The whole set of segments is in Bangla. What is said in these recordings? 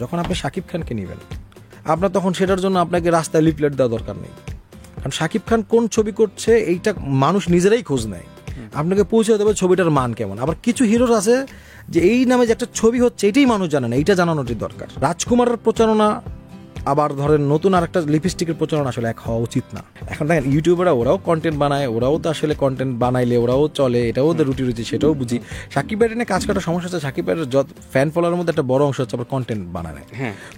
যখন আপনি শাকিব খানকে নেবেন আপনার তখন সেটার জন্য আপনাকে রাস্তায় লিফলেট দেওয়া দরকার নেই, কারণ শাকিব খান কোন ছবি করছে এইটা মানুষ নিজেরাই খোঁজ নেয়, আপনাকে পৌঁছে দেবে ছবিটার মান কেমন। আবার কিছু হিরোর আছে যে এই নামে যে একটা ছবি হচ্ছে এটাই মানুষ জানে না, এইটা জানানোটি দরকার। রাজকুমারের প্রচারণা আবার ধরেন নতুন আর একটা লিপস্টিকের প্রচারণা আসলে এক হওয়া উচিত না। এখন দেখেন ইউটিউবাররা ওরাও কন্টেন্ট বানায়, ওরাও তো আসলে কন্টেন্ট বানাইলে ওরাও চলে, এটাও ওদের রুটি রুচি, সেটাও বুঝি। সাকিব ভাইয়ের নিয়ে কাজ করার সমস্যা হচ্ছে সাকিব ভাইয়ের যত ফ্যান ফলোয়ারের মধ্যে একটা বড় অংশ হচ্ছে আবার কন্টেন্ট বানায়।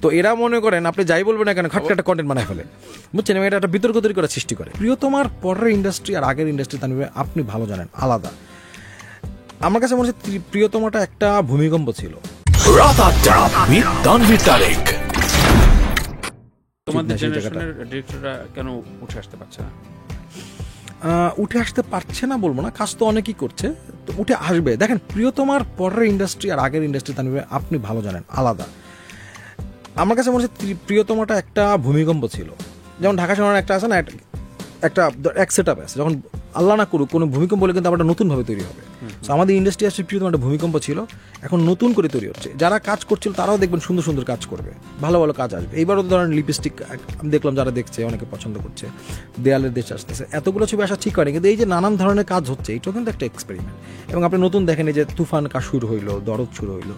তো এরা মনে করেন আপনি যাই বলবেন না কেন খাটকা একটা কন্টেন্ট বানায় ফেলে, বুঝছেন, এটা একটা বিতর্ক তৈরি করার সৃষ্টি করে। প্রিয়তমার পরের ইন্ডাস্ট্রি আর আগের ইন্ডাস্ট্রি আপনি ভালো জানেন আলাদা। আমার কাছে মনে হচ্ছে প্রিয়তমাটা একটা ভূমিকম্প ছিল। তোমাদের জেনারেশনের ডিরেক্টররা কেন উঠে আসতে পারছে না? উঠে আসতে পারছে না বলবো না, কাজ তো অনেকেই করছে, তো উঠে আসবে। দেখেন প্রিয়তমার পরের ইন্ডাস্ট্রি আর আগের ইন্ডাস্ট্রি আপনি ভালো জানেন আলাদা। আমার কাছে মনে হচ্ছে প্রিয়তমাটা একটা ভূমিকম্প ছিল। যেমন ঢাকা শহরের একটা আছে না, একটা এক সেট আপ আছে, যখন আল্লাহ না করুক কোনো ভূমিকম্প বলে কিন্তু আবার নতুনভাবে তৈরি হবে। তো আমাদের ইন্ডাস্ট্রি আসলে প্রিয়তমা একটা ভূমিকম্প ছিল, এখন নতুন করে তৈরি হচ্ছে। যারা কাজ করছিল তারাও দেখবেন সুন্দর সুন্দর কাজ করবে, ভালো ভালো কাজ আসবে। এইবারও ধরেন লিপস্টিক আমি দেখলাম যারা দেখছে অনেকে পছন্দ করছে, দেয়ালের দেশ আসতেছে, এতগুলো ছবি আসা ঠিক হয়নি, কিন্তু এই যে নানান ধরনের কাজ হচ্ছে এইটাও কিন্তু একটা এক্সপেরিমেন্ট। এবং আপনি নতুন দেখেন এই যে তুফান কাজ শুরু হইলো, দরদ শুরু হইলো,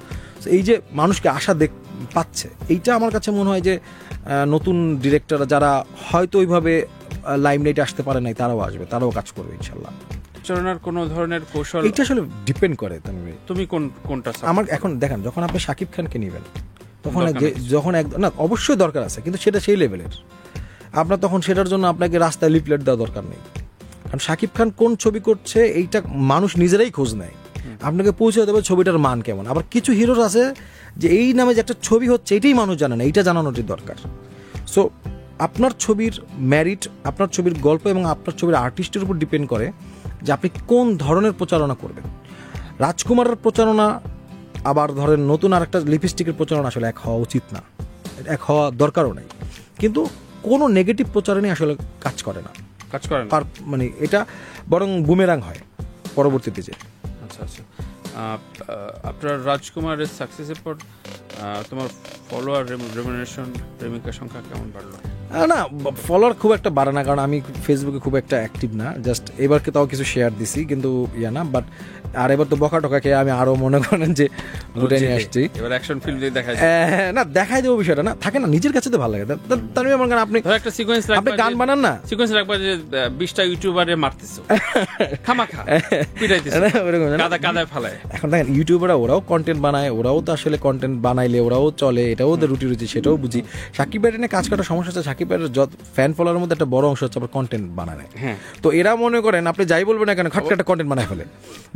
এই যে মানুষকে আশা পাচ্ছে, এইটা আমার কাছে মনে হয় যে নতুন ডিরেক্টর যারা হয়তো ওইভাবে লাইমলাইটে আসতে পারে নাই তারাও আসবে, তারাও কাজ করবে ইনশাল্লাহ। চলনার কোনো ধরনের কৌশল এটা আসলে ডিপেন্ড করে। তুমি কোনটা আমার এখন দেখেন যখন আপনি শাকিব খানকে নেবেন তখন যখন না অবশ্যই দরকার আছে, কিন্তু সেটা সেই লেভেলের আপনার তখন সেটার জন্য আপনাকে রাস্তায় লিফলেট দেওয়া দরকার নেই, কারণ শাকিব খান কোন ছবি করছে এইটা মানুষ নিজেরাই খোঁজ নেয়, আপনাকে পৌঁছে দেবে ছবিটার মান কেমন। আবার কিছু হিরোর আছে যে এই নামে যে একটা ছবি হচ্ছে এটাই মানুষ জানে না, এইটা জানানোটি দরকার। সো আপনার ছবির ম্যারিট, আপনার ছবির গল্প এবং আপনার ছবির আর্টিস্টের উপর ডিপেন্ড করে যে আপনি কোন ধরনের প্রচারণা করবেন। রাজকুমারের প্রচারণা আবার ধরেন নতুন আর একটা লিপস্টিকের প্রচারণা আসলে এক হওয়া উচিত না, এক হওয়া দরকারও নেই, কিন্তু কোনো নেগেটিভ প্রচারণাই আসলে কাজ করে না, মানে এটা বরং বুমেরাং হয় পরবর্তীতে যে। আচ্ছা আচ্ছা, আপনার রাজকুমারের সাকসেসের পর তোমার ফলোয়ার রেমুনারেশন প্রেমিকার সংখ্যা কেমন বাড়লো? না ফলোয়ার খুব একটা বাড়ে না, কারণ আমি ফেসবুকে খুব একটা অ্যাক্টিভ না, জাস্ট এবারকে তাও কিছু শেয়ার দিছি, কিন্তু না। বাট আর এবার তো বকা টকা খেয়ে আমি আরো মনে করেন যে ঘুরে নিয়ে আসছি। এবার অ্যাকশন ফিল্ম দিয়ে দেখাই না দেখাই দেবো বিষয়টা না থাকে না, নিজের কাছে তো ভালো লাগে। তার মনে করেন আপনি একটা সিকোয়েন্স আপনি গান বানান না, সিকোয়েন্স রাখবা যে 20টা ইউটিউবারে মারতেছো খামাখা পিটাইতেছো কাদায় ফেলায়। এখন দেখেন ইউটিউবাররা ওরাও কন্টেন্ট বানায়, ওরাও তো আসলে কন্টেন্ট বানাইলে ওরাও চলে, এটাও ওদের রুটি রুচি, সেটাও বুঝি। সাকিব ভাইয়ের নিয়ে কাজ করার সমস্যা হচ্ছে সাকিব ভাইয়ের যত ফ্যান ফলোয়ারের মধ্যে একটা বড় অংশ হচ্ছে আবার কন্টেন্ট বানায়। তো এরা মনে করেন আপনি যাই বলবেন না কেন খাটকা একটা কন্টেন্ট বানায় ফেলে,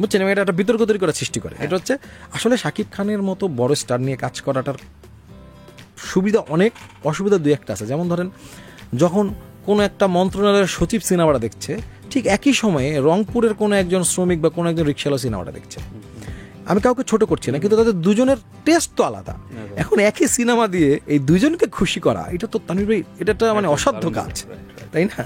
বুঝছেন, এটা একটা বিতর্ক তৈরি করার সৃষ্টি করে। এটা হচ্ছে আসলে সাকিব খানের মতো বড় স্টার নিয়ে কাজ করাটার সুবিধা অনেক, অসুবিধা দুই একটা আছে। যেমন ধরেন যখন কোনো একটা মন্ত্রণালয়ের সচিব সিনেমাটা দেখছে, ঠিক একই সময়ে রংপুরের কোনো একজন শ্রমিক বা কোনো একজন রিক্সাওয়ালা সিনেমাটা দেখছে। আমি কাউকে ছোট করছি না, কিন্তু তাদের দুজনের টেস্ট তো আলাদা। এখন একই সিনেমা দিয়ে এই দুজনকে খুশি করা এটা তো তানভীর ভাই এটা একটা মানে অসাধ্য কাজ, তাই না?